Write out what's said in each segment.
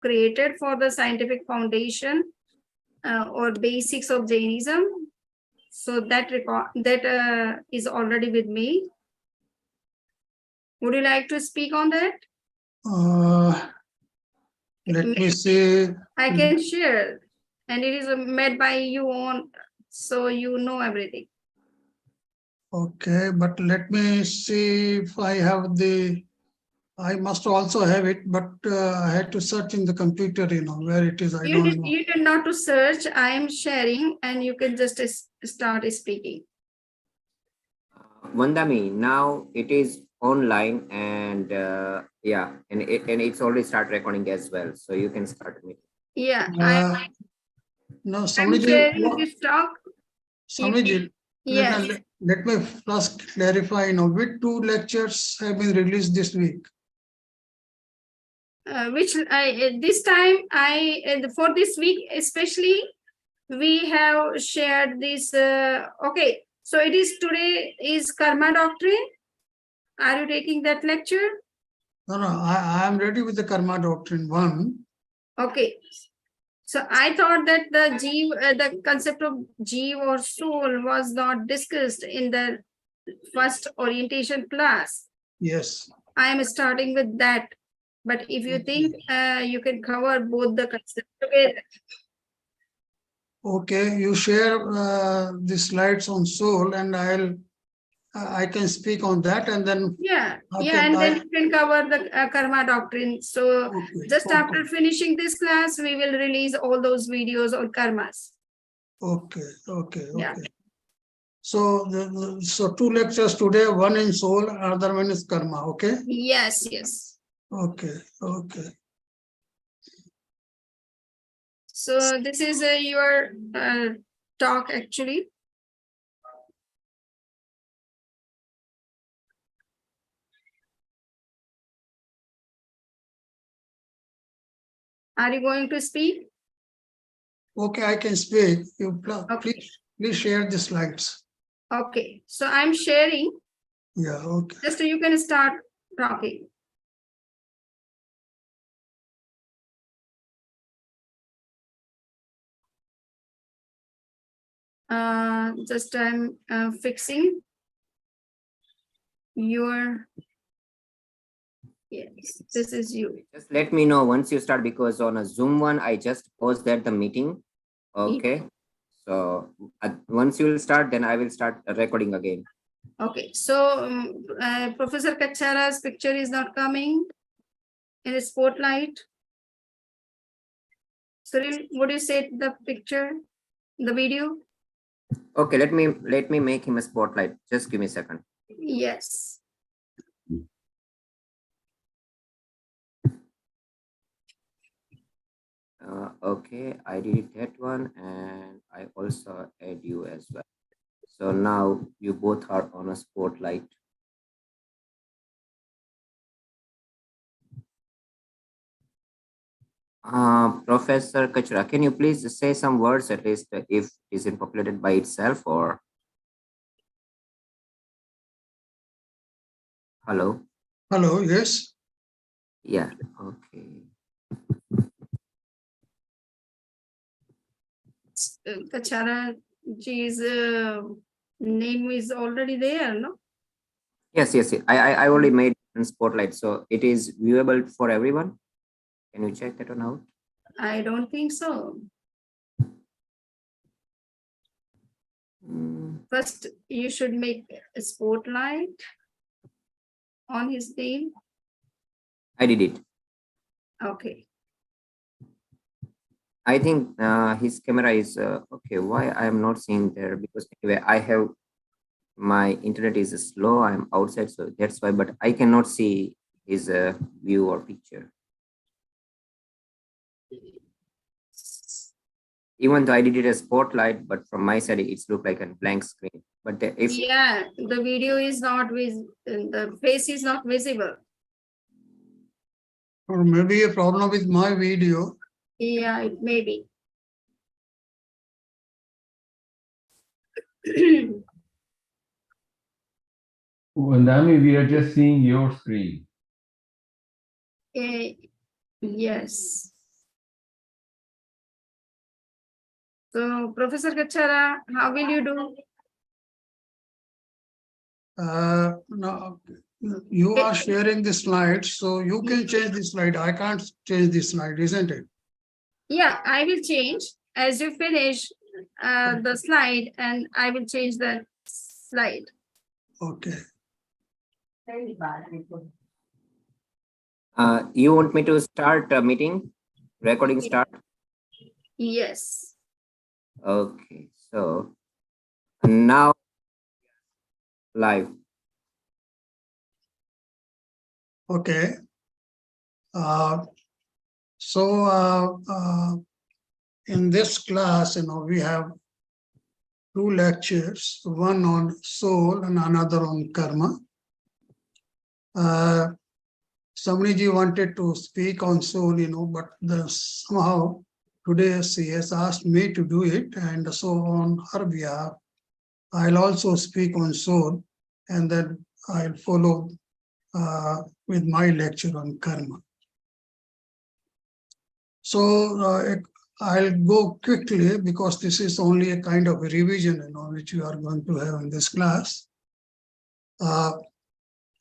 created for the scientific foundation or basics of Jainism. So that is already with me. Would you like to speak on that? Let me see. I can share, and it is made by you on, so you know everything. Okay, but let me see if I have I must also have it, but I had to search in the computer, where it is. I don't know. You did not to search. I am sharing, and you can just start speaking. Vandami, now it is online, and yeah, and it's already start recording as well, so you can start meeting. Yeah, No, I'm Swamiji, sharing this talk. Swamiji, Yes. let me first clarify, which 2 lectures have been released this week? Which this time for this week especially, we have shared this. Okay, so it is today is Karma Doctrine. Are you taking that lecture? No, I am ready with the Karma Doctrine 1. Okay. So I thought that the concept of Jeev or soul was not discussed in the first orientation class. Yes. I am starting with that. But if you think you can cover both the concepts together. Okay, you share the slides on soul, and I can speak on that, and then then you can cover the Karma Doctrine. So just after finishing this class, we will release all those videos on karmas. Okay. So so 2 lectures today, one in soul, another one is karma. Okay. Yes. Okay. So this is your talk actually. Are you going to speak? Okay, I can speak. You please share the slides. Okay, so I'm sharing. Yeah, okay. Just you can start talking. Just I'm fixing your. Yes, this is you. Just let me know once you start, because on a Zoom one, I just paused the meeting. Okay. So once you will start, then I will start recording again. Okay. So Professor Kachara's picture is not coming in the spotlight. Cyril, would you say the picture, the video? Okay, let me make him a spotlight. Just give me a second. Yes. Okay, I did that one, and I also add you as well. So now you both are on a spotlight. Professor Kachra, can you please say some words, at least if it isn't populated by itself, or? Hello? Hello, yes. Yeah, okay. Kachara ji's name is already there, no? Yes. I already made a spotlight, so it is viewable for everyone. Can you check that one out? I don't think so. First, you should make a spotlight on his name. I did it. Okay. I think his camera is okay. Why I am not seeing there? Because anyway, I have my internet is slow. I'm outside, so that's why. But I cannot see his view or picture. Even though I did it as spotlight, but from my side, it's looked like a blank screen. But if the video is not the face is not visible. Or maybe a problem with my video. Yeah, it may be. Vandami, we are just seeing your screen. Yes. So Professor Kachara, how will you do? No, you are sharing the slide, so you can change the slide. I can't change the slide, isn't it? Yeah, I will change as you finish the slide, and I will change the slide. Okay. You want me to start a meeting? Recording start? Yes. Okay, so now live. Okay. So in this class, we have two lectures, one on soul and another on karma. Samniji wanted to speak on soul, but somehow today she has asked me to do it, and so on her behalf, I'll also speak on soul, and then I'll follow with my lecture on karma. So I'll go quickly because this is only a kind of a revision, which we are going to have in this class.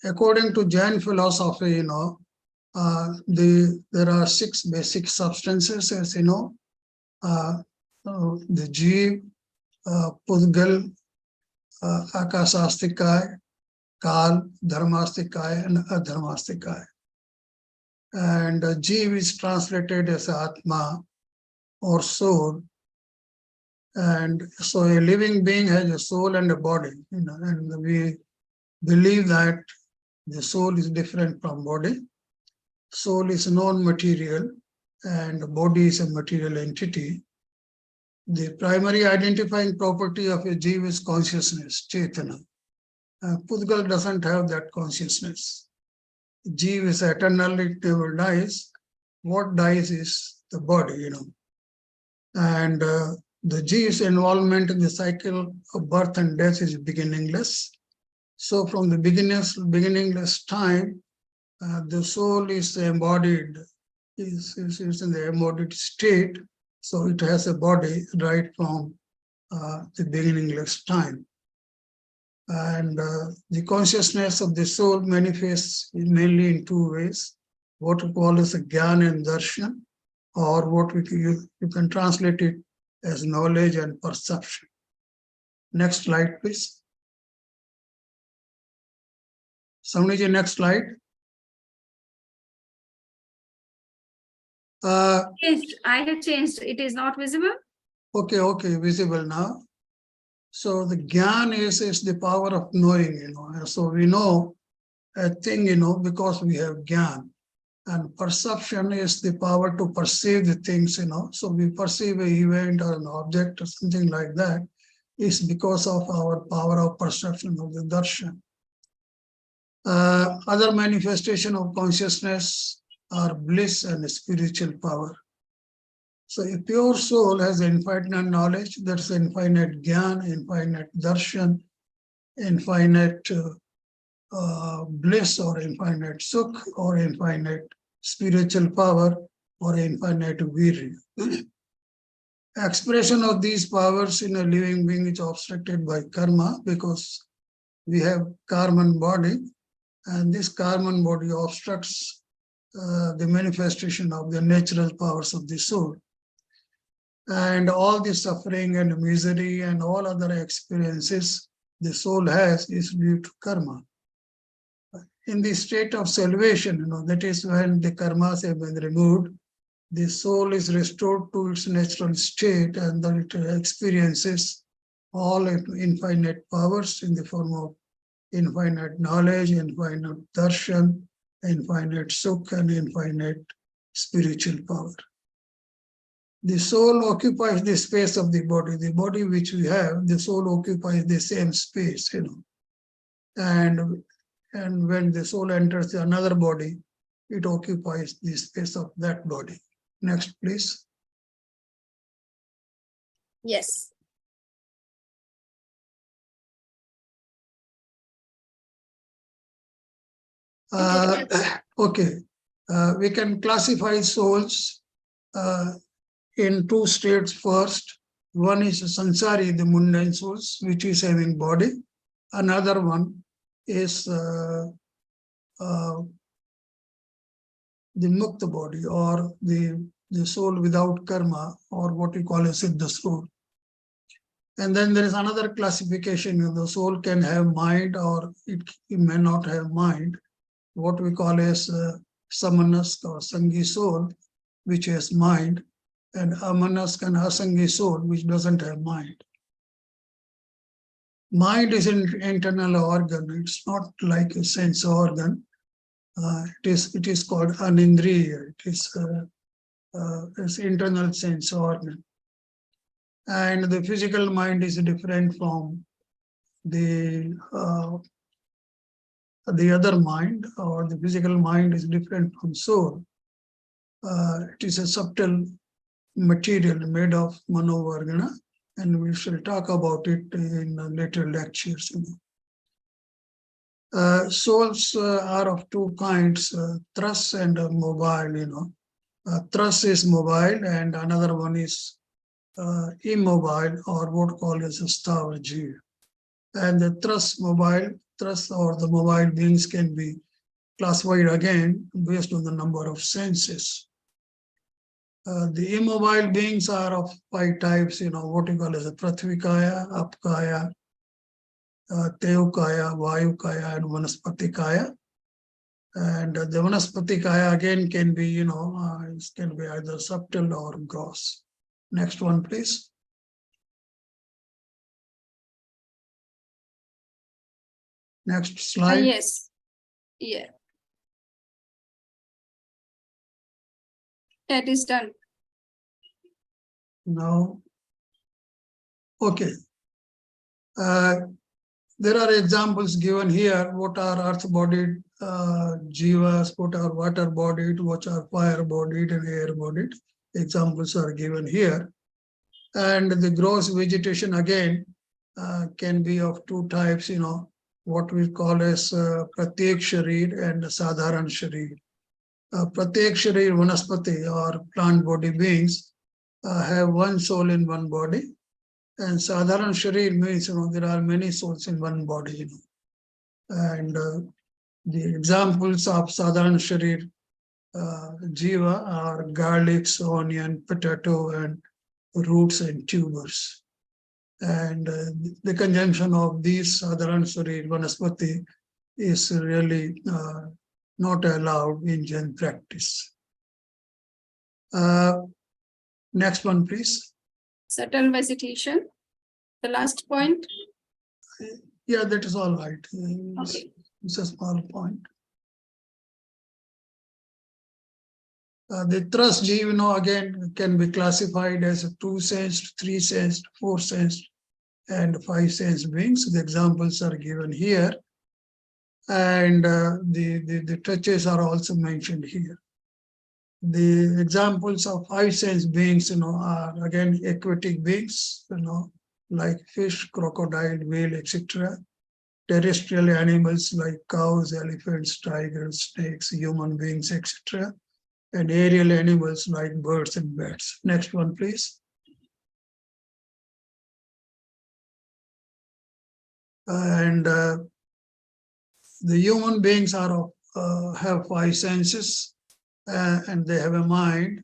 According to Jain philosophy, there are 6 basic substances, as you know, the Jeev, Pudgal, Akasastikaya, Kal, Dharmastikaya, and Adharmastikaya. And Jeev is translated as Atma or soul. And so a living being has a soul and a body, and we believe that the soul is different from body. Soul is non-material and body is a material entity. The primary identifying property of a Jeev is consciousness, Chetana. Pudgal doesn't have that consciousness. Jeev is eternal, it never dies. What dies is the body, And the Jeev's involvement in the cycle of birth and death is beginningless. So from the beginningless time, the soul is embodied, is in the embodied state. So it has a body right from the beginningless time. And the consciousness of the soul manifests mainly in 2 ways, what we call as a Gyan and Darshan, or what you can translate it as knowledge and perception. Next slide, please. Samniji, next slide. Yes, I have changed. It is not visible. Okay, visible now. So the Gyan is the power of knowing, So we know a thing, because we have Gyan. And perception is the power to perceive the things, So we perceive an event or an object or something like that is because of our power of perception of the darshan. Other manifestation of consciousness are bliss and spiritual power. So a pure soul has infinite knowledge, that's infinite Gyan, infinite darshan, infinite bliss or infinite sukh or infinite spiritual power or infinite virya. Expression of these powers in a living being is obstructed by karma because we have karman body, and this karman body obstructs the manifestation of the natural powers of the soul. And all the suffering and misery and all other experiences the soul has is due to karma. In the state of salvation, that is when the karmas have been removed, the soul is restored to its natural state, and then it experiences all infinite powers in the form of infinite knowledge, infinite darshan, infinite sukh, and infinite spiritual power. The soul occupies the space of the body which we have, the soul occupies the same space, And when the soul enters another body, it occupies the space of that body. Next, please. Yes. Okay, we can classify souls in 2 states first. One is sansari, the mundane souls, which is having body. Another one is the mukta body, or the soul without karma, or what we call a siddha soul. And then there is another classification. The soul can have mind, or it may not have mind. What we call as samanaska or sangi soul, which has mind, and amanaska and asangi soul, which doesn't have mind. Mind is an internal organ. It's not like a sense organ. It is called anindriya. It is it's internal sense organ. And the physical mind is different from the other mind, or the physical mind is different from soul. It is a subtle material made of manovargana, and we shall talk about it in later lectures. Souls are of two kinds, thrust and mobile. Thrust is mobile, and another one is immobile, or what called as a stava jiva. And the thrust or the mobile beings can be classified again based on the number of senses. The immobile beings are of 5 types, what you call as a Prithvikaya, Apkaya, Teukaya, Vayukaya, and Vanaspatikaya. And the Vanaspatikaya again can be, it can be either subtle or gross. Next one, please. Next slide. Yes. Yeah. That is done. Now, okay. There are examples given here. What are earth-bodied jivas, what are water-bodied, what are fire-bodied and air-bodied. Examples are given here. And the gross vegetation again can be of 2 types, what we call as pratyek sharir and sadharan sharir. Pratyek sharir vanaspati, or plant body beings, have 1 soul in 1 body. And sadharan sharir means, there are many souls in 1 body. And the examples of sadharan sharir jiva are garlics, onion, potato, and roots and tubers. And the conjunction of these sadharan sharir vanaspati is really not allowed in Jain practice. Next one, please. Subtle vegetation. The last point. Yeah, that is all right. Okay. It's a small point. The thrust jiva, again, can be classified as a 2-sensed, 3-sensed, 4-sensed, and 5-sensed beings. The examples are given here. And the touches are also mentioned here. The examples of 5-sense beings, are again aquatic beings, like fish, crocodile, whale, etc. Terrestrial animals like cows, elephants, tigers, snakes, human beings, etc. And aerial animals like birds and bats. Next one, please. And the human beings are have 5 senses, and they have a mind.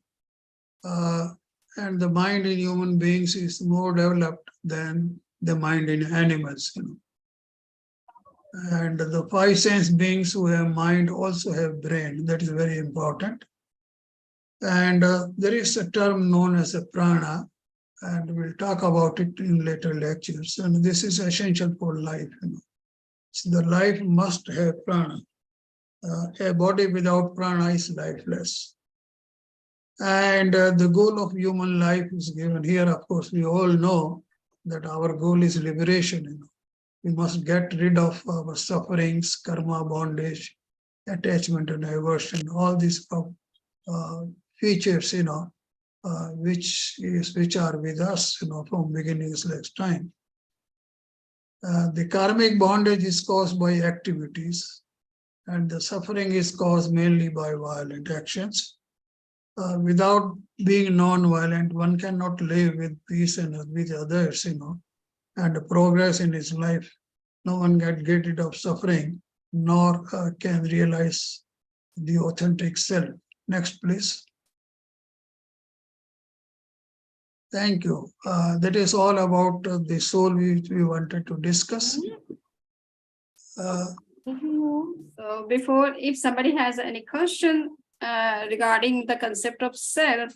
And the mind in human beings is more developed than the mind in animals. And the 5 sense beings who have mind also have brain. That is very important. And there is a term known as a prana, and we'll talk about it in later lectures. And this is essential for life. So the life must have prana. A body without prana is lifeless. And the goal of human life is given here. Of course, we all know that our goal is liberation. We must get rid of our sufferings, karma, bondage, attachment, and aversion. All these features, which are with us, from beginningless time. The karmic bondage is caused by activities, and the suffering is caused mainly by violent actions. without being non-violent, one cannot live with peace and with others, and progress in his life. No one can get rid of suffering, nor can realize the authentic self. Next, please. Thank you. That is all about the soul which we wanted to discuss. So before, if somebody has any question regarding the concept of self,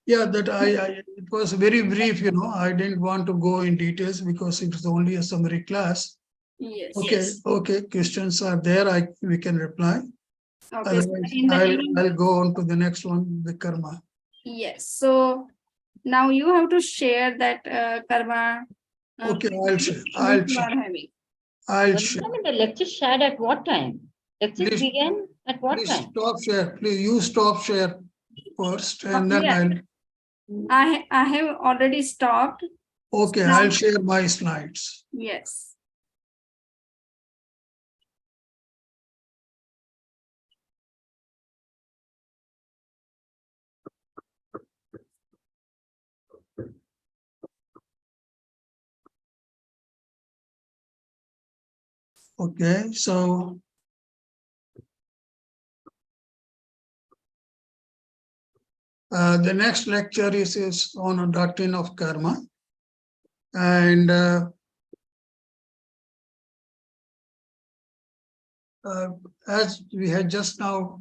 Yeah, that it was very brief, I didn't want to go in details because it was only a summary class. yes. Okay, questions are there, we can reply. Okay, so Otherwise, in the I'll go on to the next one, the karma. yes, so now you have to share that karma. Okay, I'll share, which you are having. I'll share. The lecture shared at what time? Lecture Please- began at what Please time? stop share, please, you stop share first and then Yeah. I have already stopped. Okay, Now- I'll share my slides. Yes. Okay, so the next lecture is on a doctrine of karma. And as we had just now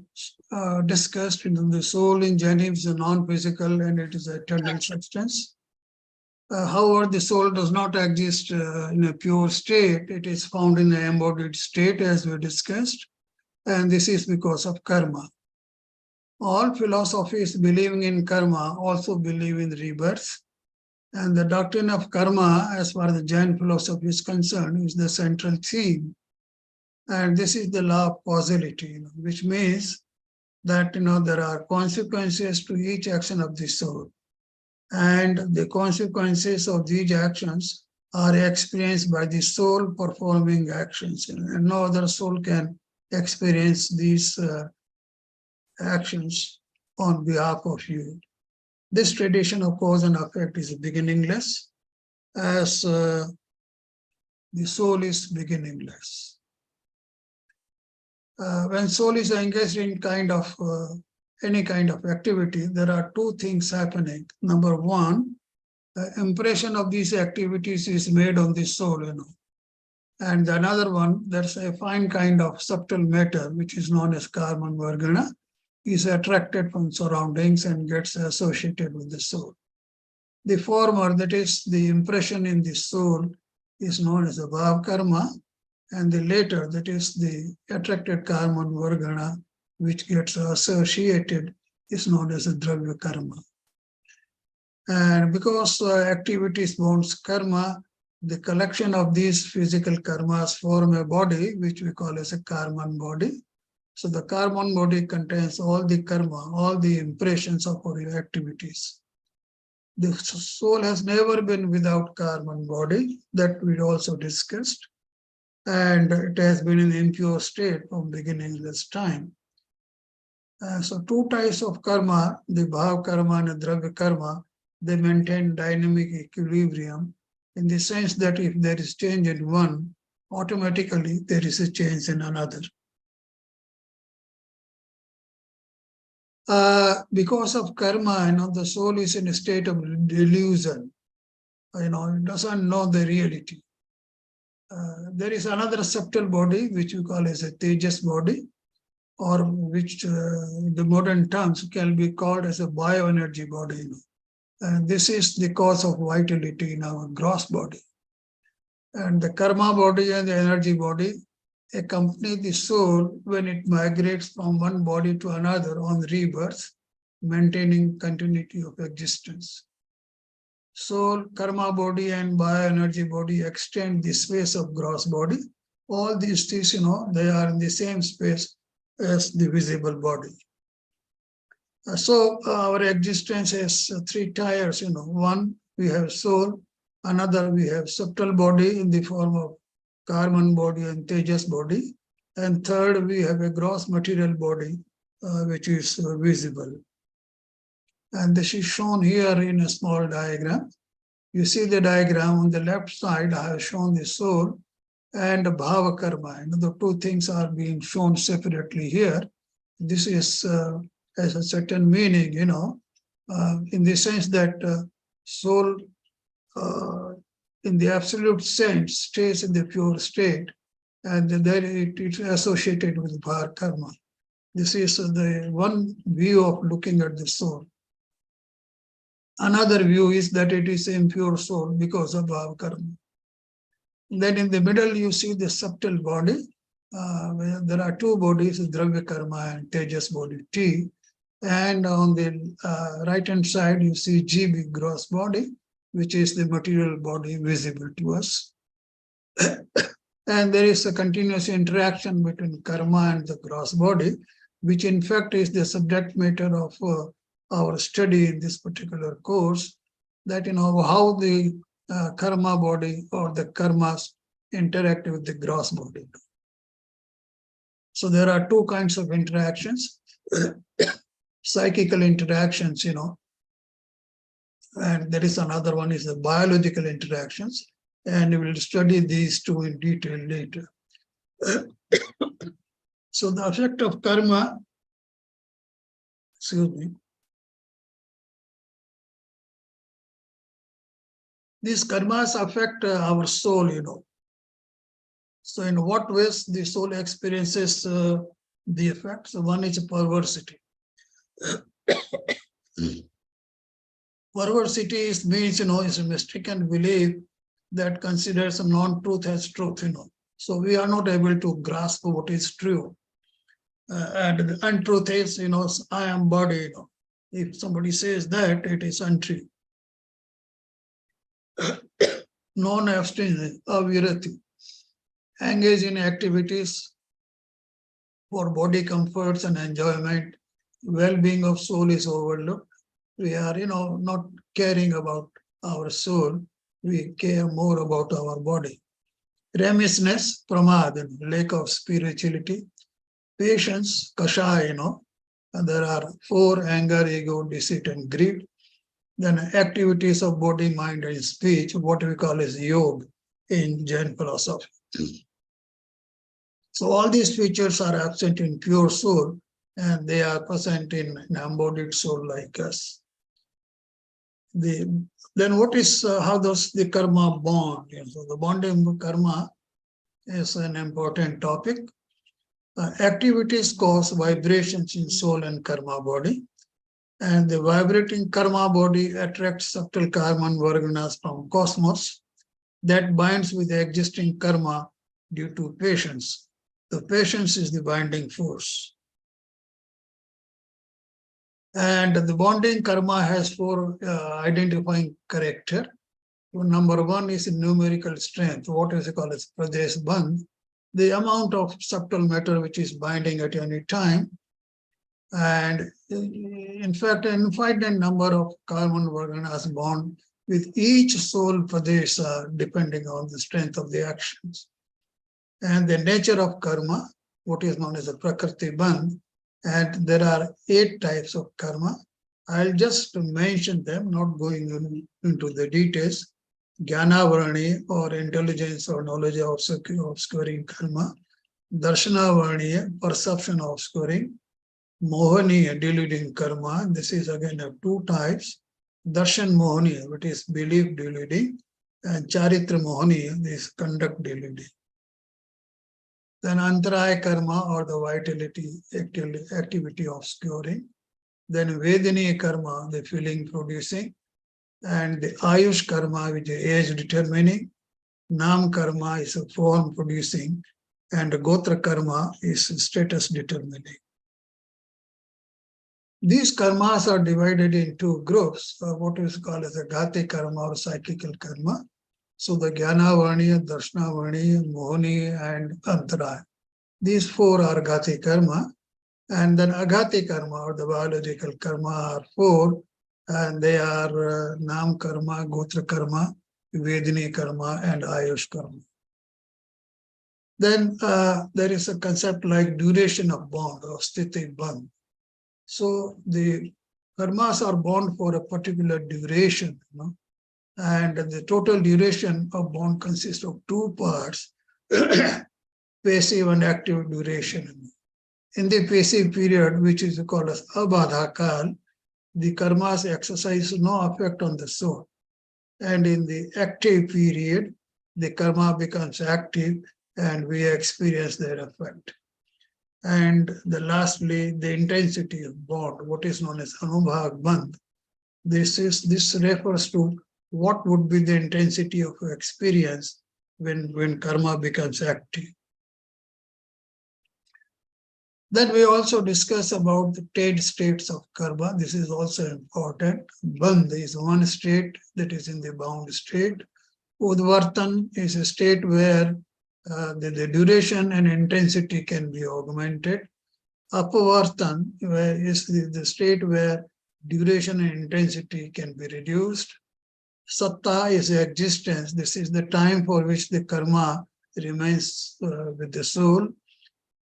discussed, the soul in Genesis is a non-physical and it is a eternal substance. However, the soul does not exist in a pure state. It is found in an embodied state, as we discussed, and this is because of karma. All philosophies believing in karma also believe in rebirth, and the doctrine of karma, as far as the Jain philosophy is concerned, is the central theme. And this is the law of causality, which means that there are consequences to each action of the soul. And the consequences of these actions are experienced by the soul performing actions. And no other soul can experience these actions on behalf of you. This tradition of cause and effect is beginningless, as the soul is beginningless. When soul is engaged in any kind of activity, there are two things happening. Number one, the impression of these activities is made on the soul, And another one, there's a fine kind of subtle matter, which is known as karma and vargana, is attracted from surroundings and gets associated with the soul. The former, that is the impression in the soul, is known as the bhav karma, and the later, that is the attracted karma and vargana, which gets associated, is known as a dravya karma. And because activities bounds karma, the collection of these physical karmas form a body, which we call as a karman body. So the karman body contains all the karma, all the impressions of our activities. The soul has never been without karman body, that we also discussed. And it has been in impure state from beginningless time. So two types of karma, the bhav karma and the dravya karma, they maintain dynamic equilibrium in the sense that if there is change in one, automatically there is a change in another. Because of karma, the soul is in a state of delusion. It doesn't know the reality. There is another subtle body, which we call as a tejas body, or which in the modern terms can be called as a bioenergy body. And this is the cause of vitality in our gross body. And the karma body and the energy body accompany the soul when it migrates from one body to another on rebirth, maintaining continuity of existence. Soul, karma body, and bioenergy body extend the space of gross body. All these things, they are in the same space as the visible body. So our existence has three tiers, One, we have soul. Another, we have subtle body in the form of karman body and tejas body. And third, we have a gross material body, which is visible. And this is shown here in a small diagram. You see the diagram on the left side, I have shown the soul and bhava karma. And the two things are being shown separately here. This is has a certain meaning, in the sense that soul in the absolute sense stays in the pure state, and then it is associated with bhava karma. This is the one view of looking at the soul. Another view is that it is impure soul because of bhava karma. Then in the middle, you see the subtle body. Where there are two bodies, Dravya karma and Tejas body, T. And on the right hand side, you see GB, gross body, which is the material body visible to us. And there is a continuous interaction between karma and the gross body, which in fact is the subject matter of our study in this particular course, that how the karma body or the karmas interact with the gross body. So there are two kinds of interactions, psychical interactions, and there is another one is the biological interactions, and we will study these two in detail later. So the effect of karma, these karmas affect our soul, So in what ways the soul experiences the effects? One is perversity. Perversity means, is a mistaken belief that considers a non-truth as truth, So we are not able to grasp what is true. And the untruth is, I am body, If somebody says that, it is untrue. Non-abstinence, avirati. Engage in activities for body comforts and enjoyment. Well-being of soul is overlooked. We are, not caring about our soul. We care more about our body. Remissness, pramad, lack of spirituality. Patience, kasha, and there are 4: anger, ego, deceit, and greed. Then activities of body, mind, and speech, what we call as yoga in Jain philosophy. So all these features are absent in pure soul, and they are present in an embodied soul like us. Then what is, how does the karma bond? So the bonding of karma is an important topic. Activities cause vibrations in soul and karma body, and the vibrating karma body attracts subtle karma and varganas from cosmos that binds with the existing karma due to patience. The patience is the binding force. And the bonding karma has 4 identifying character. Number 1 is numerical strength, what is called as pradesh bandh, the amount of subtle matter which is binding at any time. And in fact, an infinite number of karma and varganas bond with each soul pradesha depending on the strength of the actions. And the nature of karma, what is known as a prakriti bandh, and there are 8 types of karma. I'll just mention them, not going into the details. Jnanavaraniya, or intelligence or knowledge obscuring karma. Darshanavaniya, perception obscuring. Mohaniya, deluding karma. This is again of 2 types. Darshan Mohaniya, which is belief deluding, and Charitra Mohaniya, this conduct deluding. Then Antaraya karma, or the vitality activity obscuring. Then Vedaniya karma, the feeling producing. And the Ayush karma, which is age determining. Nam karma is a form producing. And Gotra karma is status determining. These karmas are divided into groups, what is called as a Ghati karma or psychical karma. So the Jnanavaraniya, Darshanavaniya, Mohani, and Antaraya. These 4 are Ghati karma. And then Aghati karma, or the biological karma, are 4. And they are Nam karma, Gotra karma, Vedani karma, and Ayush karma. Then there is a concept like duration of bond or sthiti bandh. So the karmas are bound for a particular duration, and the total duration of bond consists of two parts, passive and active duration. In the passive period, which is called as abadhakal, the karmas exercise no effect on the soul. And in the active period, the karma becomes active and we experience their effect. And lastly, the intensity of bond, what is known as anubhag bandh. This refers to what would be the intensity of experience when karma becomes active. Then we also discuss about the 10 states of karma. This is also important. Bandh is one state that is in the bound state. Udvartan is a state where the duration and intensity can be augmented. Apavartan is the state where duration and intensity can be reduced. Satta is existence. This is the time for which the karma remains with the soul.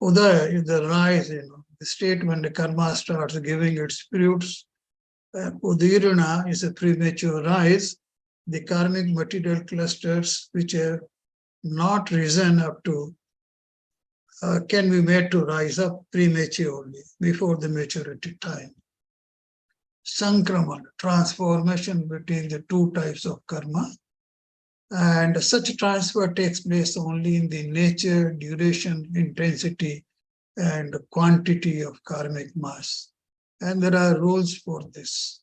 Udaya is the rise, the state when the karma starts giving its fruits. Udirana is a premature rise. The karmic material clusters which have not risen up to can be made to rise up prematurely before the maturity time. Sankraman, transformation between the two types of karma. And such transfer takes place only in the nature, duration, intensity, and quantity of karmic mass. And there are rules for this.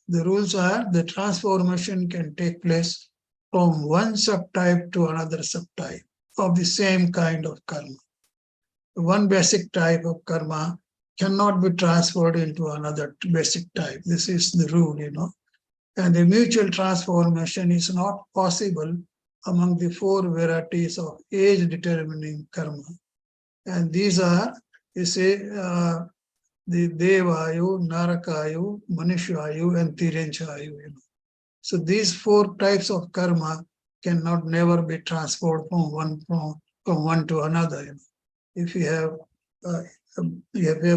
The rules are the transformation can take place from one subtype to another subtype of the same kind of karma. One basic type of karma cannot be transferred into another basic type. This is the rule, And the mutual transformation is not possible among the four varieties of age-determining karma. And these are, the Devayu, Narakayu, Manishyayu, and Tirenchayu. So these four types of karma cannot never be transferred from one to another. If you have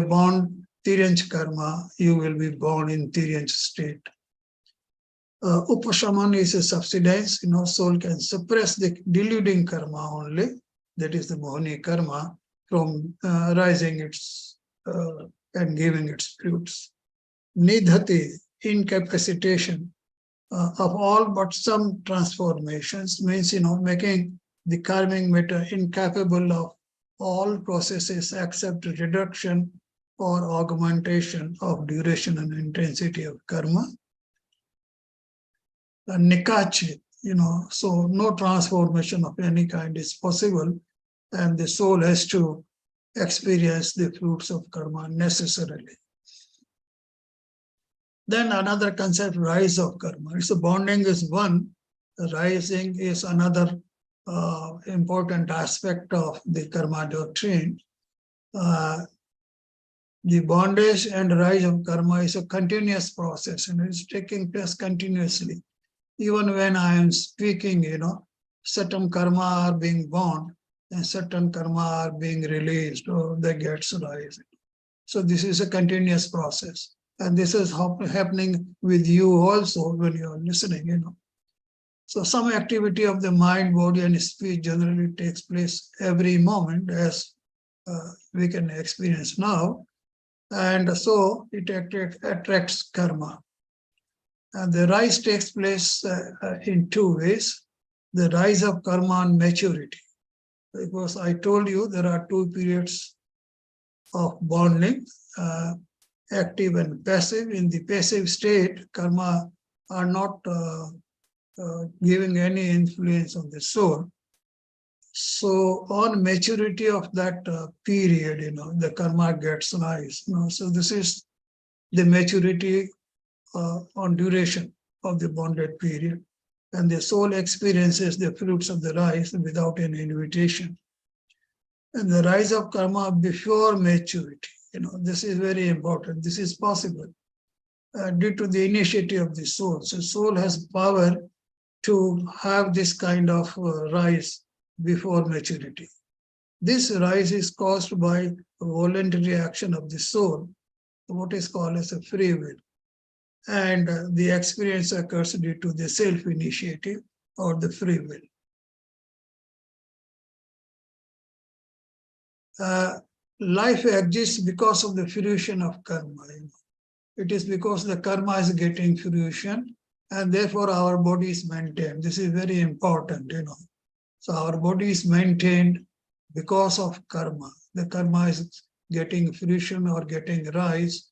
born Tirench karma, you will be born in Tirench state. Upashaman is a subsidence, soul can suppress the deluding karma only, that is the Mohani karma, from rising its and giving its fruits. Nidhati, incapacitation of all but some transformations, means, making the karmic matter incapable of all processes except reduction or augmentation of duration and intensity of karma. Nikachit, so no transformation of any kind is possible, and the soul has to experience the fruits of karma necessarily. Then another concept, rise of karma. It's bonding is one, rising is another important aspect of the karma doctrine. The bondage and rise of karma is a continuous process, and it's taking place continuously. Even when I am speaking, certain karma are being bound and certain karma are being released or they get rise. So this is a continuous process. And this is happening with you also when you are listening, So some activity of the mind, body, and speech generally takes place every moment, as we can experience now. And so it attracts karma. And the rise takes place in two ways. The rise of karma and maturity. Because I told you there are two periods of bonding, active and passive. In the passive state, karma are not giving any influence on the soul. So on maturity of that period, the karma gets rise. So this is the maturity on duration of the bonded period. And the soul experiences the fruits of the rise without any invitation. And the rise of karma before maturity, this is very important. This is possible due to the initiative of the soul. So soul has power to have this kind of rise before maturity. This rise is caused by voluntary action of the soul what is called as a free will. And the experience occurs due to the self-initiative or the free will. Life exists because of the fruition of karma. It is because the karma is getting fruition, and therefore our body is maintained. This is very important, So our body is maintained because of karma. The karma is getting fruition or getting rise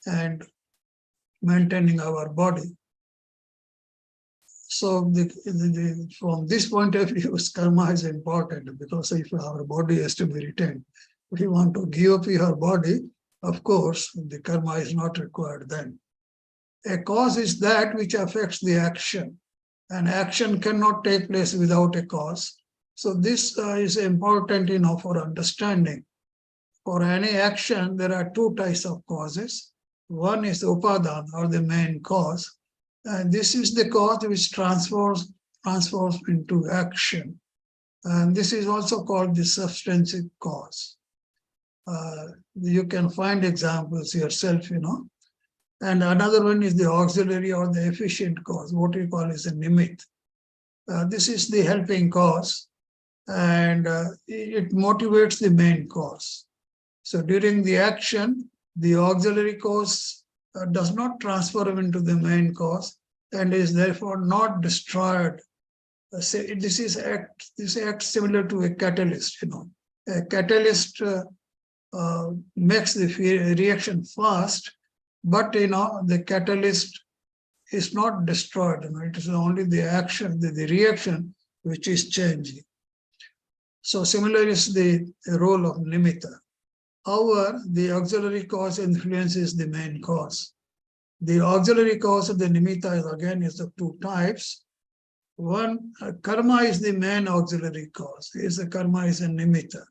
and maintaining our body. So from this point of view, karma is important, because if our body has to be retained, if you want to give up your body, of course, the karma is not required then. A cause is that which affects the action, and action cannot take place without a cause. So this is important, for understanding. For any action, there are two types of causes. One is upadana, or the main cause, and this is the cause which transforms into action. And this is also called the substantive cause. You can find examples yourself, And another one is the auxiliary or the efficient cause, what we call as a nimit. This is the helping cause, and it motivates the main cause. So during the action, the auxiliary cause does not transfer into the main cause and is therefore not destroyed. This acts similar to a catalyst. A catalyst makes the reaction fast, but the catalyst is not destroyed. It is only the action, the reaction, which is changing. So similar is the role of nimitta. However, the auxiliary cause influences the main cause. The auxiliary cause of the nimitta is of two types. One, karma is the main auxiliary cause. Karma is a nimitta.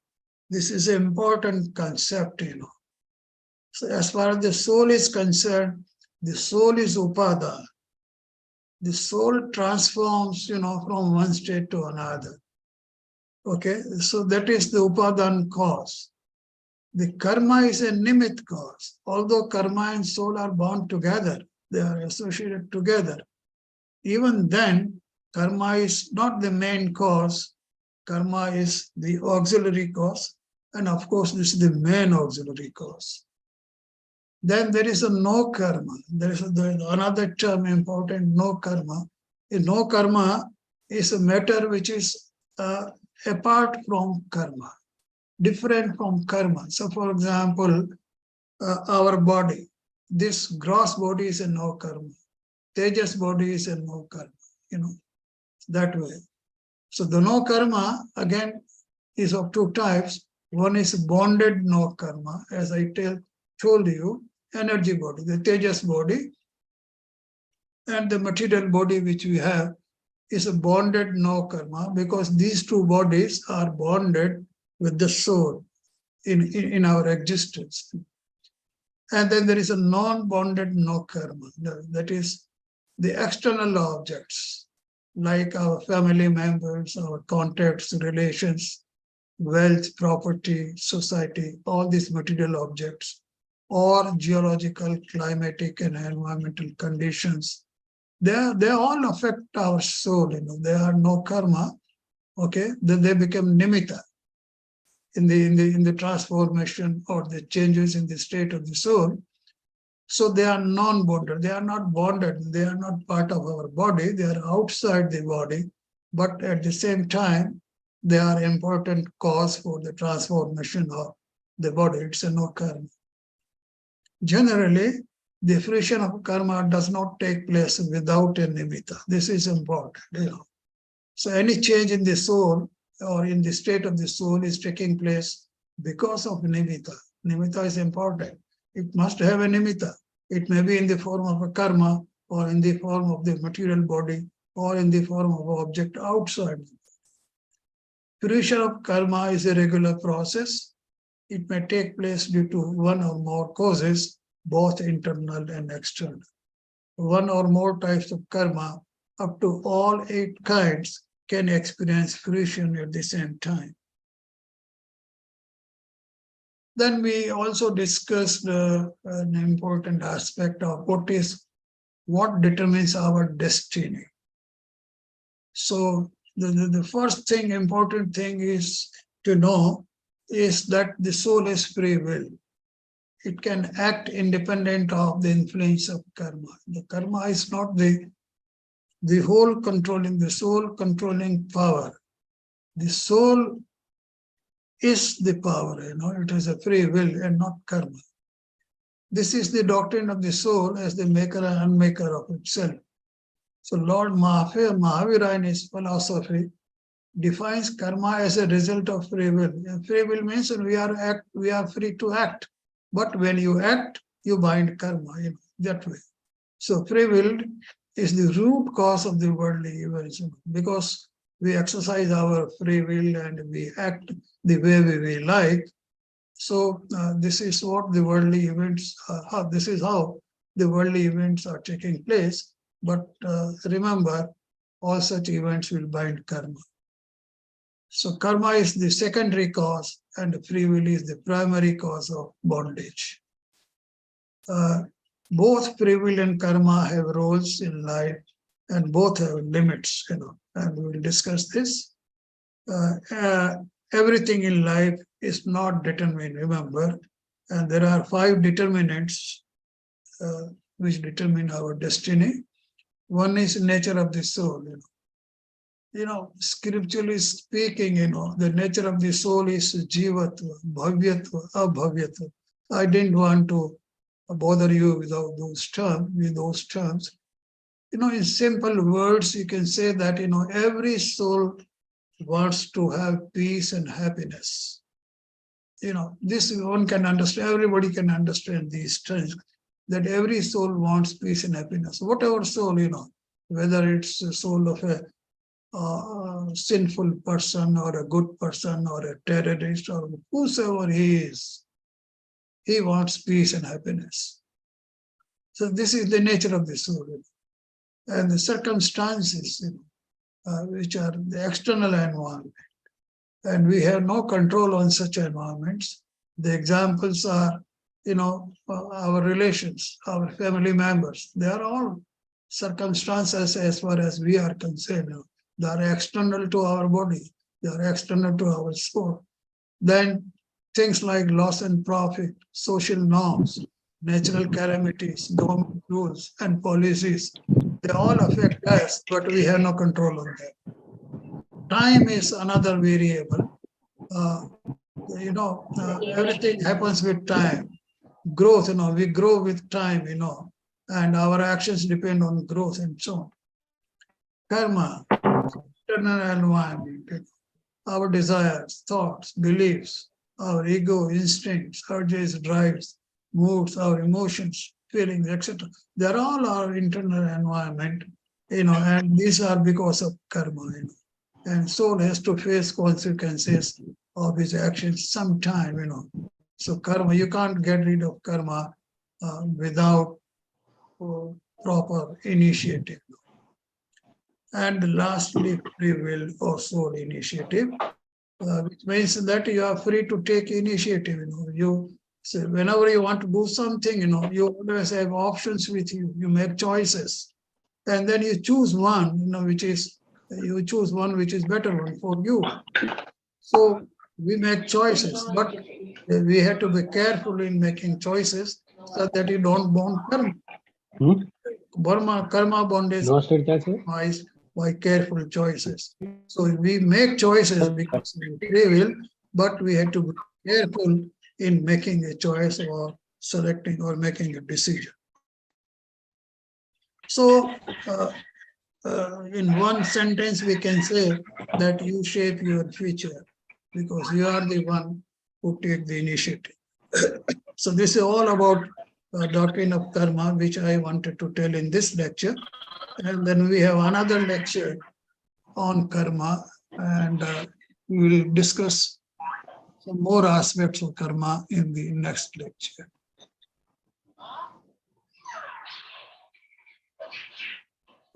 This is an important concept, So as far as the soul is concerned, the soul is upadana. The soul transforms, from one state to another. Okay, so that is the upadana cause. The karma is a nimit cause. Although karma and soul are bound together, they are associated together. Even then, karma is not the main cause. Karma is the auxiliary cause. And of course, this is the main auxiliary cause. Then there is a no karma. There is another term important, no karma. No karma is a matter which is apart from karma, different from karma. So for example, our body, this gross body is a no karma. Tejas body is a no karma, that way. So the no karma, again, is of two types. One is bonded no karma, as I told you, energy body, the Tejas body, and the material body which we have is a bonded no karma, because these two bodies are bonded with the soul in our existence. And then there is a non-bonded no karma, that is the external objects, like our family members, our contacts, relations, wealth, property, society, all these material objects, or geological, climatic, and environmental conditions. They all affect our soul. They are no karma. Okay, then they become nimitta in the transformation or the changes in the state of the soul. So they are non-bonded. They are not bonded. They are not part of our body. They are outside the body, but at the same time, they are important cause for the transformation of the body. It's a no karma. Generally, the fruition of karma does not take place without a nimitta. This is important. So any change in the soul or in the state of the soul is taking place because of nimitta. Nimitta is important. It must have a nimitta. It may be in the form of a karma, or in the form of the material body, or in the form of an object outside. Fruition of karma is a regular process. It may take place due to one or more causes, both internal and external. One or more types of karma, up to all 8 kinds, can experience fruition at the same time. Then we also discussed an important aspect of what determines our destiny. So the first thing, important thing is to know is that the soul is free will. It can act independent of the influence of karma. The karma is not the whole controlling, the soul controlling power. The soul is the power, it is a free will and not karma. This is the doctrine of the soul as the maker and unmaker of itself. So Lord Mahavira in his philosophy defines karma as a result of free will. And free will means we are free to act. But when you act, you bind karma, that way. So free will is the root cause of the worldly events, because we exercise our free will and we act the way we like. So this is what the worldly events, this is how the worldly events are taking place. But remember, all such events will bind karma. So karma is the secondary cause and free will is the primary cause of bondage. Both free will and karma have roles in life and both have limits, and we will discuss this. Everything in life is not determined, remember, and there are 5 determinants which determine our destiny. One is nature of the soul, scripturally speaking, the nature of the soul is jivatva, bhavyatva, abhavyatva. I didn't want to bother you with those terms. In simple words, you can say that, every soul wants to have peace and happiness. This one can understand, everybody can understand these terms, that every soul wants peace and happiness. Whatever soul, whether it's the soul of a sinful person or a good person or a terrorist or whosoever he is, he wants peace and happiness. So this is the nature of the soul. And the circumstances, which are the external environment, and we have no control on such environments. The examples are, our relations, our family members, they are all circumstances as far as we are concerned. They are external to our body, they are external to our soul. Then things like loss and profit, social norms, natural calamities, government rules and policies, they all affect us, but we have no control on that. Time is another variable. Everything happens with time. Growth, we grow with time, and our actions depend on growth and so on. Karma, internal environment, our desires, thoughts, beliefs, our ego, instincts, urges, drives, moods, our emotions, feelings, etc. They're all our internal environment, and these are because of karma, and soul has to face consequences of his actions sometime, So karma, you can't get rid of karma without proper initiative. And lastly, free will or soul initiative, which means that you are free to take initiative. So whenever you want to do something, you always have options with you. You make choices, and then you choose one, which is better one for you. So we make choices, but we have to be careful in making choices so that you don't bond karma. Karma bondage by careful choices. So we make choices because we free will, but we have to be careful in making a choice or selecting or making a decision. So in one sentence, we can say that you shape your future because you are the one who take the initiative. So this is all about doctrine of karma, which I wanted to tell in this lecture. And then we have another lecture on karma, and we will discuss some more aspects of karma in the next lecture.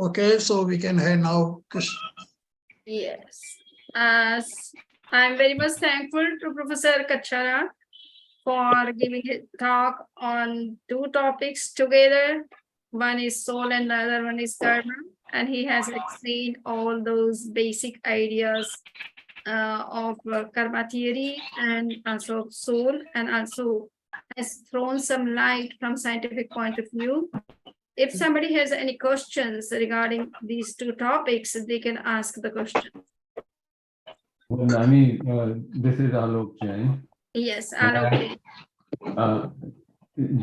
Okay, so we can have now Krishna. Yes. I'm very much thankful to Professor Kachara for giving his talk on two topics together. One is soul and the other one is karma. And he has explained all those basic ideas of karma theory and also soul, and also has thrown some light from scientific point of view. If somebody has any questions regarding these two topics, they can ask the question. Nami, this is Alok Jain. Yes, Alok.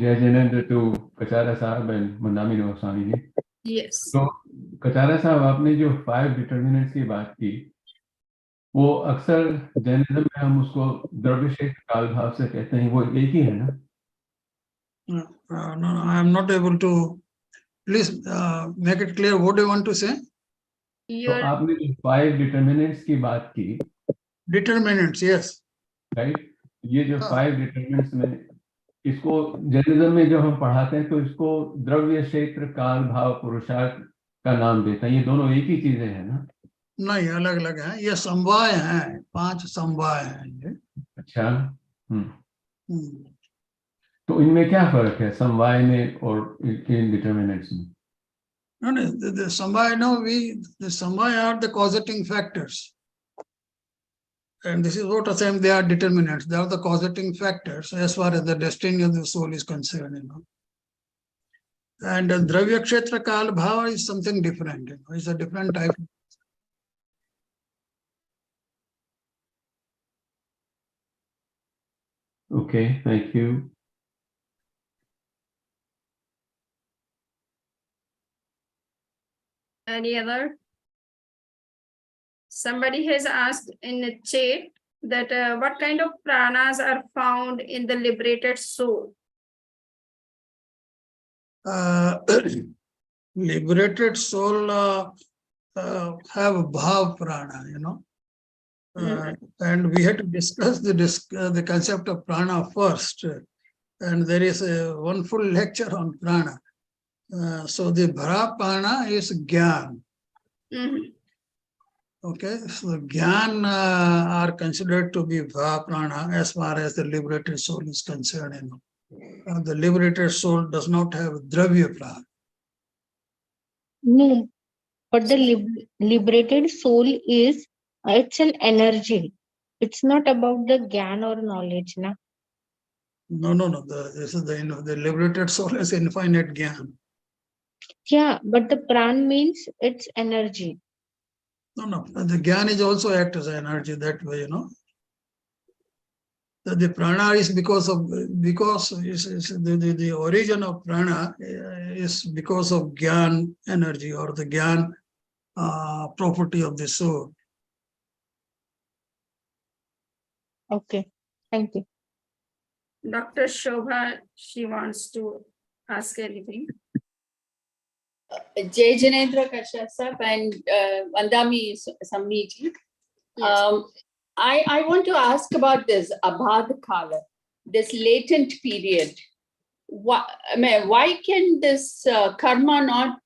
Jai Jinendra to Kachara Sahab and Mandami Goswami ji. Yes. तो कचारा साहब आपने जो 5 determinants की बात की वो अक्सर Jainism में हम उसको द्रव्य क्षेत्र काल भाव से कहते हैं, वो एक ही है ना? No, I am not able to. Please make it clear. What do you want to say? तो Your आपने जो 5 डिटर्मिनेंट्स की बात की, Determinants, yes. राइट, ये जो हाँ। 5 डिटर्मिनेंट्स में इसको जैनिज्म में जो हम पढ़ाते हैं तो इसको द्रव्य क्षेत्र काल भाव पुरुषार्थ का नाम देते हैं, ये दोनों एक ही चीजें हैं ना? नहीं, अलग अलग है, ये समवाय हैं, 5 समवाय हैं ये। अच्छा, हम्म। तो इनमें क्या फर्क है समवाय में और इन डिटर्मिनेंट्स में? No, no, the samvaya, no, the samvaya are the causating factors. And this is what I'm saying, they are determinants. They are the causating factors as far as the destiny of the soul is concerned, you know. And Dravya Kshetra Kal Bhava is something different, you know, it's a different type. Okay, thank you. any other? Somebody has asked in the chat that what kind of pranas are found in the liberated soul? Liberated soul have bhav prana, you know. And we had to discuss the concept of prana first. And there is one full lecture on prana. So the bhara prana is gyan. Mhm. Okay, so gyan are considered to be bhava prana as far as the liberated soul is concerned. You know. The liberated soul does not have dravya prana. No, but the liberated soul is, it's an energy. It's not about the gyan or knowledge, na? No. This is the liberated soul is infinite gyan. Yeah, but the pran means it's energy. No. The gyan is also act as energy that way, you know. The prana is because the origin of prana is because of gyan energy or the gyan property of the soul. Okay, thank you. Dr. Shobha, she wants to ask anything. Jai Jinendra Kashyap and Vandami Samniji. Yes. I want to ask about this Abhad Kala, this latent period. Why can this karma not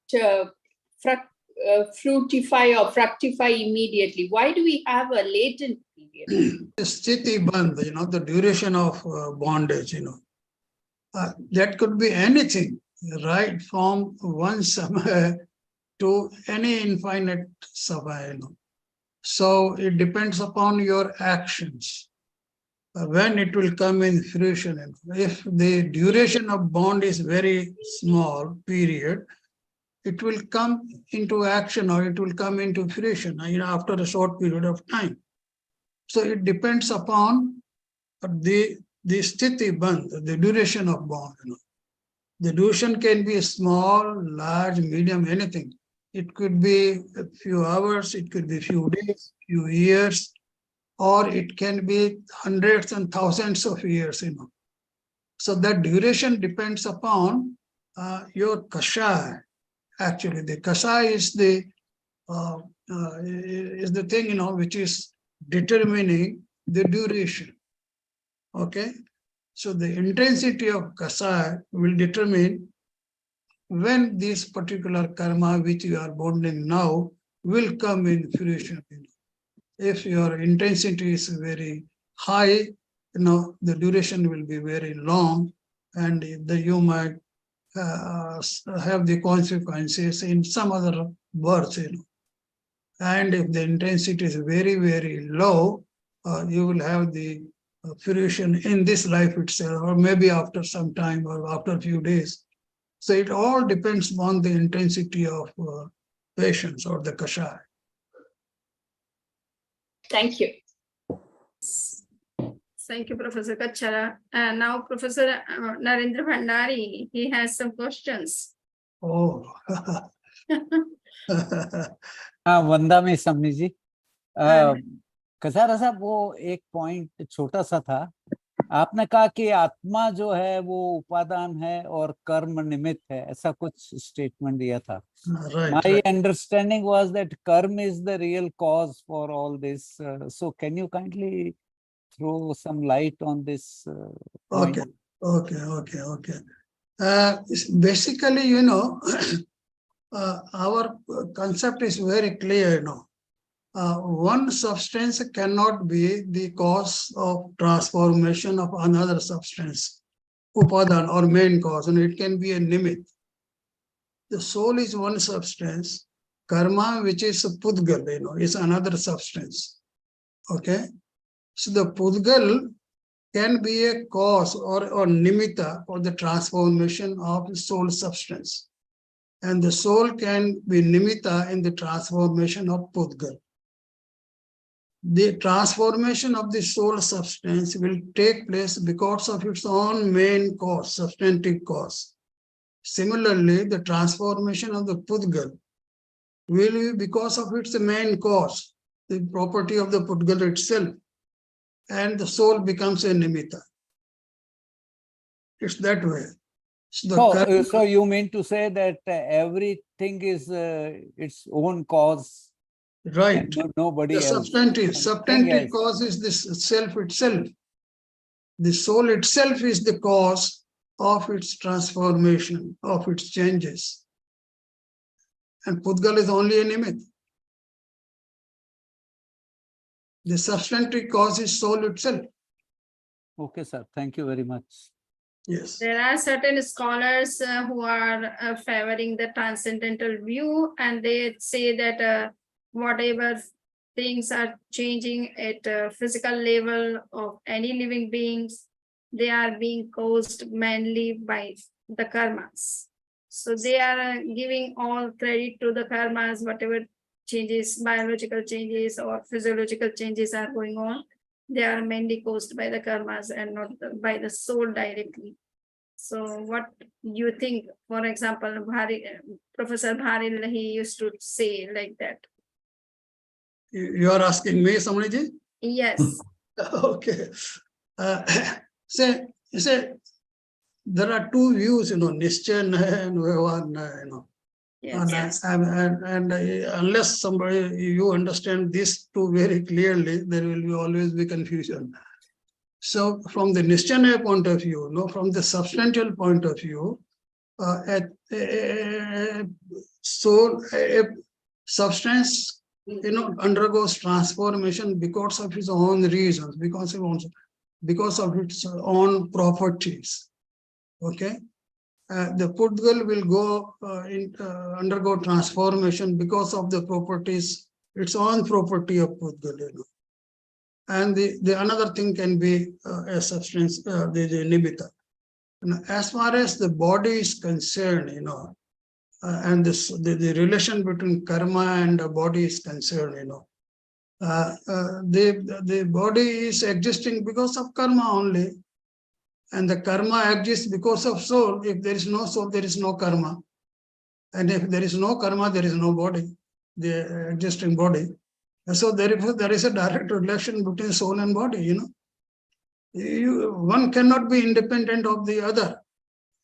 fructify or fructify immediately? Why do we have a latent period? Sthiti bandh, you know, the duration of bondage, you know, that could be anything, right from one samaya to any infinite samaya, you know. So it depends upon your actions, when it will come in fruition. You know. If the duration of bond is very small period, it will come into action or it will come into fruition, you know, after a short period of time. So it depends upon the sthiti bandh, the duration of bond. You know. The duration can be small, large, medium, anything. It could be a few hours, it could be a few days, few years, or it can be hundreds and thousands of years, you know. So that duration depends upon your kasha. Actually, the kasha is the thing, you know, which is determining the duration. Okay, so the intensity of kasha will determine when this particular karma which you are bonding now will come in fruition. If your intensity is very high, the duration will be very long, and you might have the consequences in some other births, And if the intensity is very, very low, you will have the fruition in this life itself, or maybe after some time or after a few days. So it all depends on the intensity of patience or the kashaya. Thank you. Thank you, Professor Kachara. And now Professor Narendra Bhandari, he has some questions. Oh. हाँ वंदा में समनी जी हाँ। कसारा साहब वो एक point छोटा सा था आपने कहा कि आत्मा जो है वो उपादान है और कर्म निमित्त है ऐसा कुछ स्टेटमेंट दिया था My understanding was that karma is the real cause for all this. So can you kindly throw some light on this point? Okay. Basically, our concept is very clear, one substance cannot be the cause of transformation of another substance, upadan or main cause, and it can be a nimitt. The soul is one substance, karma, which is a pudgal, is another substance. Okay, so the pudgal can be a cause or nimitta for the transformation of soul substance, and the soul can be nimitta in the transformation of pudgal. The transformation of the soul substance will take place because of its own main cause, substantive cause. Similarly, the transformation of the pudgal will be because of its main cause, the property of the pudgal itself, and the soul becomes a nimitta. It's that way. So you mean to say that everything is its own cause? Right. Nobody the else. substantive cause is this self itself. The soul itself is the cause of its transformation, of its changes. And pudgal is only a nimitta. The substantive cause is soul itself. Okay, sir. Thank you very much. Yes. There are certain scholars who are favoring the transcendental view, and they say that whatever things are changing at a physical level of any living beings, they are being caused mainly by the karmas. So they are giving all credit to the karmas, whatever changes, biological changes or physiological changes are going on, they are mainly caused by the karmas and not by the soul directly. So what you think, for example, Professor Bharil, he used to say like that. You are asking me, Samani? Yes. Okay. Say, there are two views, Nischay and Vyavahar. Yes. And unless you understand these two very clearly, there will always be confusion. So from the Nischay point of view, from the substantial point of view, soul, a substance undergoes transformation because of its own reasons, because of its own properties. Okay, the pudgal will go undergo transformation because of the properties, its own property of pudgal. And the another thing can be a substance, the nimitta. As far as the body is concerned, and the relation between karma and the body is concerned, the body is existing because of karma only, and the karma exists because of soul. If there is no soul, there is no karma, and if there is no karma, there is no body, the existing body. And so there is a direct relation between soul and body. One cannot be independent of the other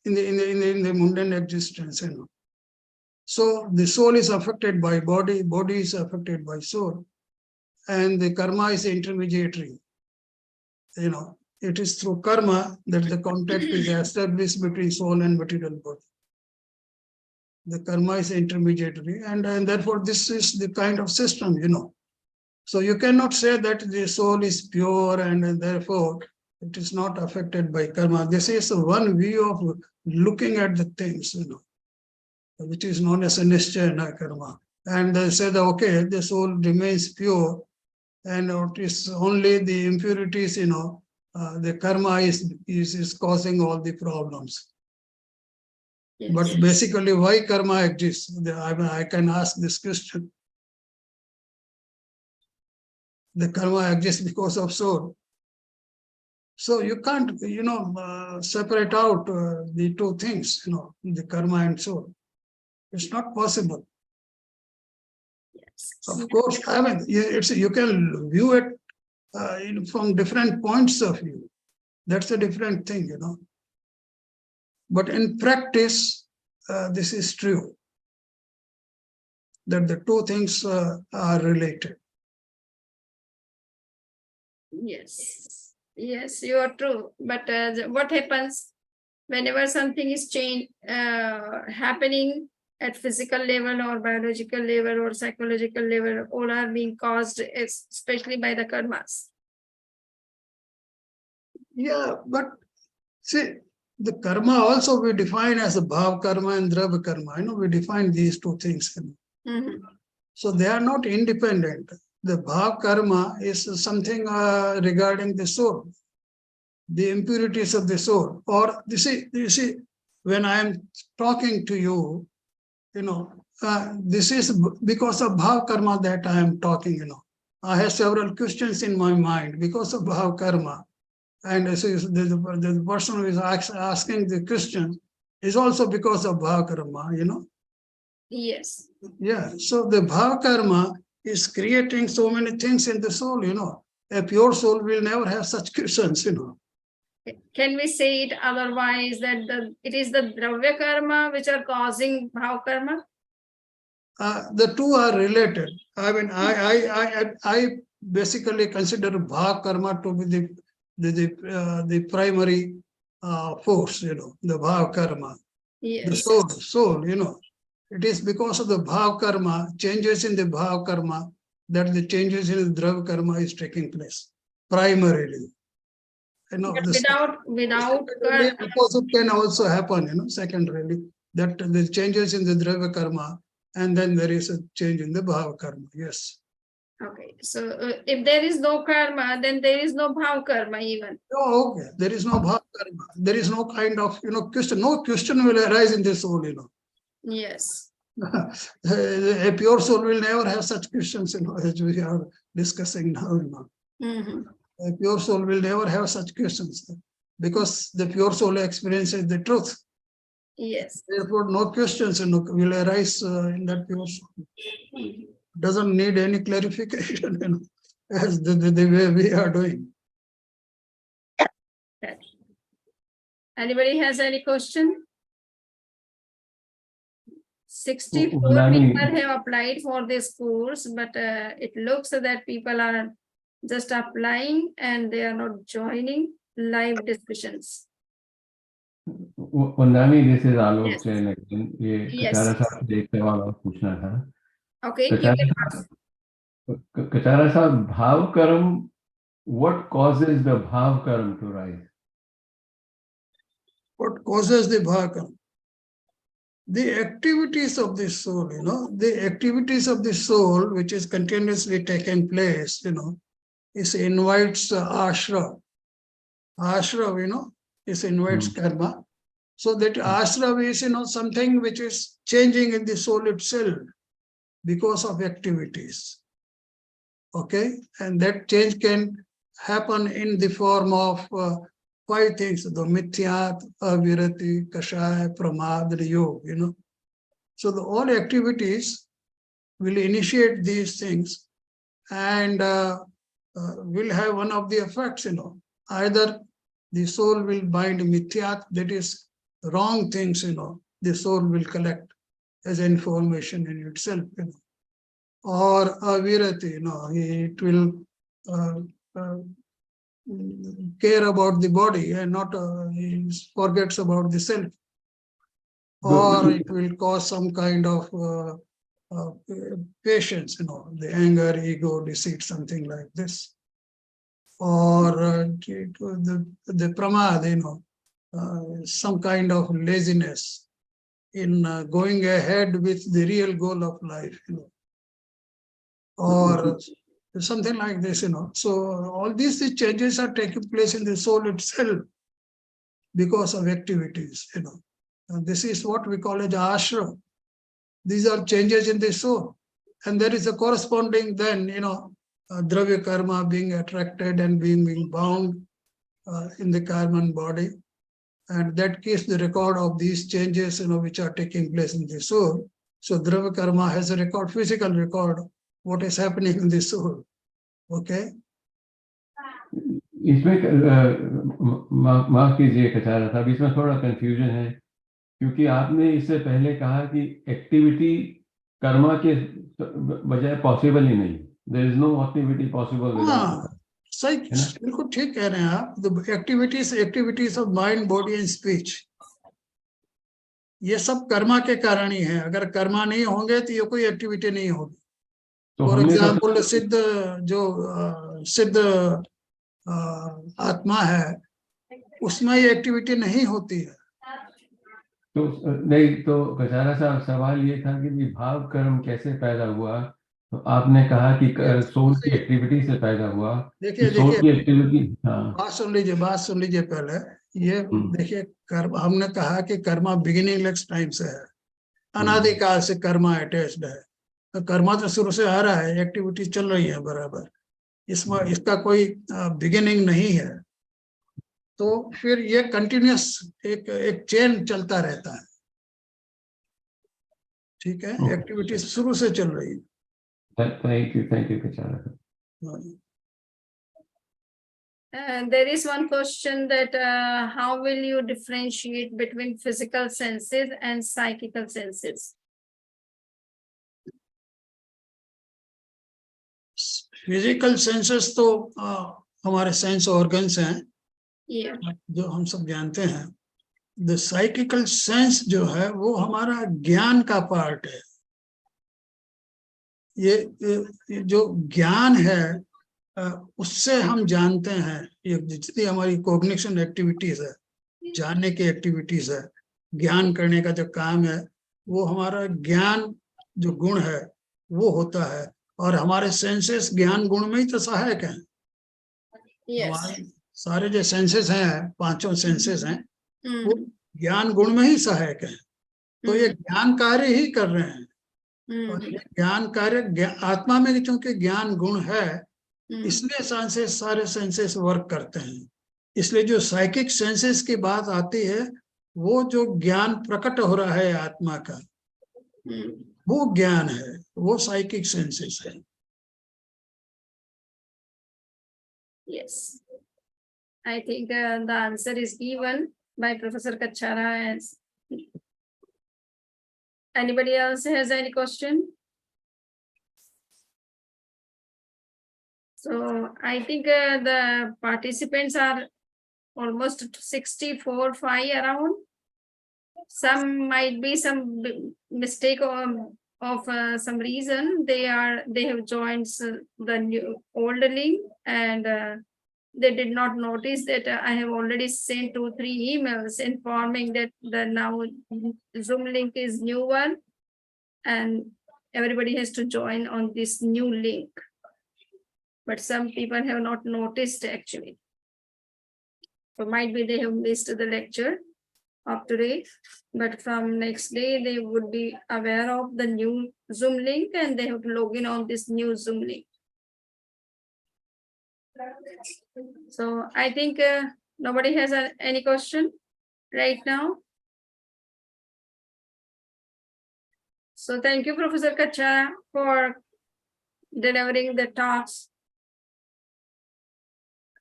in the mundane existence. So the soul is affected by body, body is affected by soul, and the karma is intermediary. It is through karma that the contact is established between soul and material body. The karma is intermediary, and therefore this is the kind of system, So you cannot say that the soul is pure and therefore It is not affected by karma. This is one view of looking at the things, which is known as a nishchayana karma. And they said, okay, the soul remains pure, and it is only the impurities, the karma is causing all the problems. Yes. But basically, why karma exists? I can ask this question. The karma exists because of soul. So you can't, separate out the two things, the karma and soul. It's not possible. Yes. Of course, I mean, you can view it from different points of view. That's a different thing, But in practice, this is true, that the two things are related. Yes, yes, you are true. But what happens whenever something is happening at physical level or biological level or psychological level, all are being caused, especially by the karmas. Yeah, but see, the karma also we define as a bhav karma and drava karma. We define these two things. Mhm. So they are not independent. The bhav karma is something regarding the soul, the impurities of the soul. Or you see, when I am talking to you, this is because of bhav karma that I am talking. I have several questions in my mind because of bhav karma. And so the person who is asking the question is also because of bhav karma, Yes. Yeah, so the bhav karma is creating so many things in the soul, A pure soul will never have such questions, Can we say it otherwise that it is the dravya karma which are causing bhav karma? The two are related. I mean, I basically consider bhav karma to be the primary force, the bhav karma. Yes. The soul, It is because of the bhav karma, changes in the bhav karma, that the changes in the drav karma is taking place, primarily. But The without opposite can also happen, secondarily, that the changes in the drav karma, and then there is a change in the bhav karma, yes. Okay, so if there is no karma, then there is no bhav karma even. Oh, okay, there is no bhav karma. There is no kind of, question. No question will arise in the soul, Yes. A pure soul will never have such questions, as we are discussing now. Mhm. A pure soul will never have such questions because the pure soul experiences the truth. Yes. Therefore, no questions will arise in that pure soul. Doesn't need any clarification, as the way we are doing. Anybody has any question? 64 Nani. people have applied for this course, but it looks that people are just applying and they are not joining live discussions. Vandami, this is Alok Yes. Jain again. ये Yes. कचारा साहब से एक सवाल और पूछना था. Okay, you can ask. कचारा साहब, bhav karam, what causes the bhav karam to rise? What causes the bhav karma? The activities of the soul, the activities of the soul, which is continuously taking place, is invites ashra. Ashra, is invites karma. So that ashra is, something which is changing in the soul itself because of activities. Okay, and that change can happen in the form of 5 things: the mithyat, avirati, kashaya, pramad, yoga. So all activities will initiate these things and will have one of the effects. Either the soul will bind mithyat, that is wrong things. The soul will collect as information in itself. Or avirati, it will care about the body and not forgets about the self. Or it will cause some kind of patience, the anger, ego, deceit, something like this. or the pramad, some kind of laziness in going ahead with the real goal of life, or something like this, So all these changes are taking place in the soul itself because of activities, And this is what we call as ashram. These are changes in the soul. And there is a corresponding then, dravya karma being attracted and being bound in the karman body. And that keeps the record of these changes, which are taking place in the soul. So dravya karma has a record, physical record, what is happening in the soul. Okay? इसमें माफ कीजिए कचारा साहब, इसमें थोड़ा confusion है, क्योंकि आपने इससे पहले कहा कि एक्टिविटी कर्मा के बजाय पॉसिबल ही नहीं, there is no activity possible. हाँ, सही, बिल्कुल ठीक कह रहे हैं आप। The activities of mind, body and speech, ये सब कर्मा के कारण ही है। अगर कर्मा नहीं होंगे तो ये कोई एक्टिविटी नहीं होगी। फॉर एग्जाम्पल सिद्ध आत्मा है, उसमें ये एक्टिविटी नहीं होती है। तो नहीं, तो कचारा साहब सवाल ये था कि भाव कर्म कैसे पैदा हुआ, तो आपने कहा कि सोल की एक्टिविटी से पैदा हुआ। देखिए सोल की एक्टिविटी, हाँ, बात सुन लीजिए पहले। ये देखिए, कर्म, हमने कहा कि कर्मा बिगिनिंगलेस टाइम से है, अनादिकाल से कर्मा अटैच्ड है। तो कर्मा तो शुरू से आ रहा है, एक्टिविटी चल रही है बराबर, इसमें इसका कोई बिगिनिंग नहीं है। तो फिर ये कंटिन्यूअस एक चेन चलता रहता है, ठीक है, एक्टिविटी शुरू से चल रही है। थैंक यू कचारा। There is one question that how will you differentiate between physical senses and psychical senses? Physical senses तो हमारे सेंस ऑर्गन्स हैं, जो हम सब जानते हैं। द साइकिकल सेंस जो है वो हमारा ज्ञान का पार्ट है। ये जो ज्ञान है उससे हम जानते हैं, ये जितनी हमारी कॉग्निशन एक्टिविटीज है, जानने की एक्टिविटीज है, ज्ञान करने का जो काम है, वो हमारा ज्ञान जो गुण है वो होता है। और हमारे सेंसेस ज्ञान गुण में ही तो सहायक हैं। हमारे सारे जो सेंसेस हैं, पांचों सेंसेस हैं, वो ज्ञान गुण में ही सहायक हैं। तो ये ज्ञान कार्य ही कर रहे हैं। और ये ज्ञान कार्य आत्मा में चूंकि ज्ञान गुण है, इसलिए सारे सेंसेस वर्क करते हैं। इसलिए जो साइकिक सेंसेस की बात आती है, वो जो ज्ञान प्रकट हो रहा है आत्मा का, वो ज्ञान है, वो साइकिक सेंसेस है। Yes, I think the answer is given by Professor Kachara. Anybody else has any question? So I think the participants are almost 64, 5 around. Some might be some mistake of some reason. They have joined the new older link, and they did not notice that I have already sent 2-3 emails informing that the now Zoom link is new one, and everybody has to join on this new link. But some people have not noticed actually. So might be they have missed the lecture of today, but from next day they would be aware of the new Zoom link and they have to log in on this new Zoom link. So I think nobody has any question right now. So thank you, Professor Kachara, for delivering the talks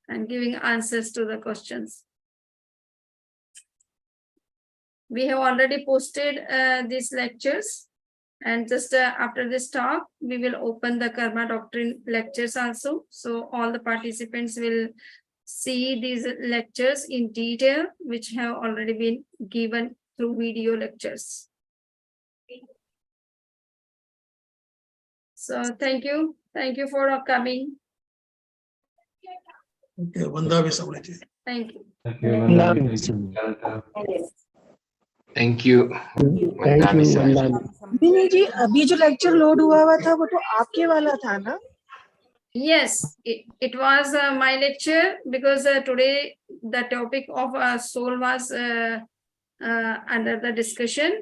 and giving answers to the questions. We have already posted these lectures, and just after this talk, we will open the Karma Doctrine lectures also. So all the participants will see these lectures in detail, which have already been given through video lectures. So thank you for coming. Okay, Vanda Swamiji. Thank you. Thank you, Vandana. Thank you thank you Vandana Vini ji अभी जो lecture load हुआ था वो तो आपके वाला था ना? Yes, it was my lecture because today the topic of soul was under the discussion.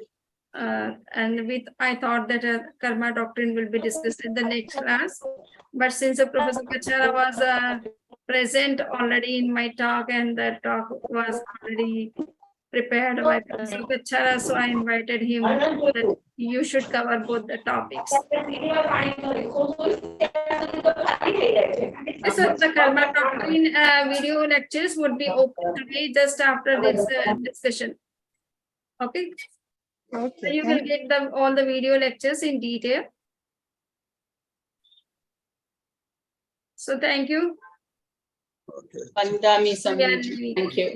And I thought that karma doctrine will be discussed in the next class. But since Professor Kachara was present already in my talk and the talk was already prepared by Professor Kachara, so I invited him that you should cover both the topics. So the karma doctrine video lectures would be open today just after this discussion. Okay. So Okay. you will get all the video lectures in detail. So thank you. Vandami Swamiji. Thank you.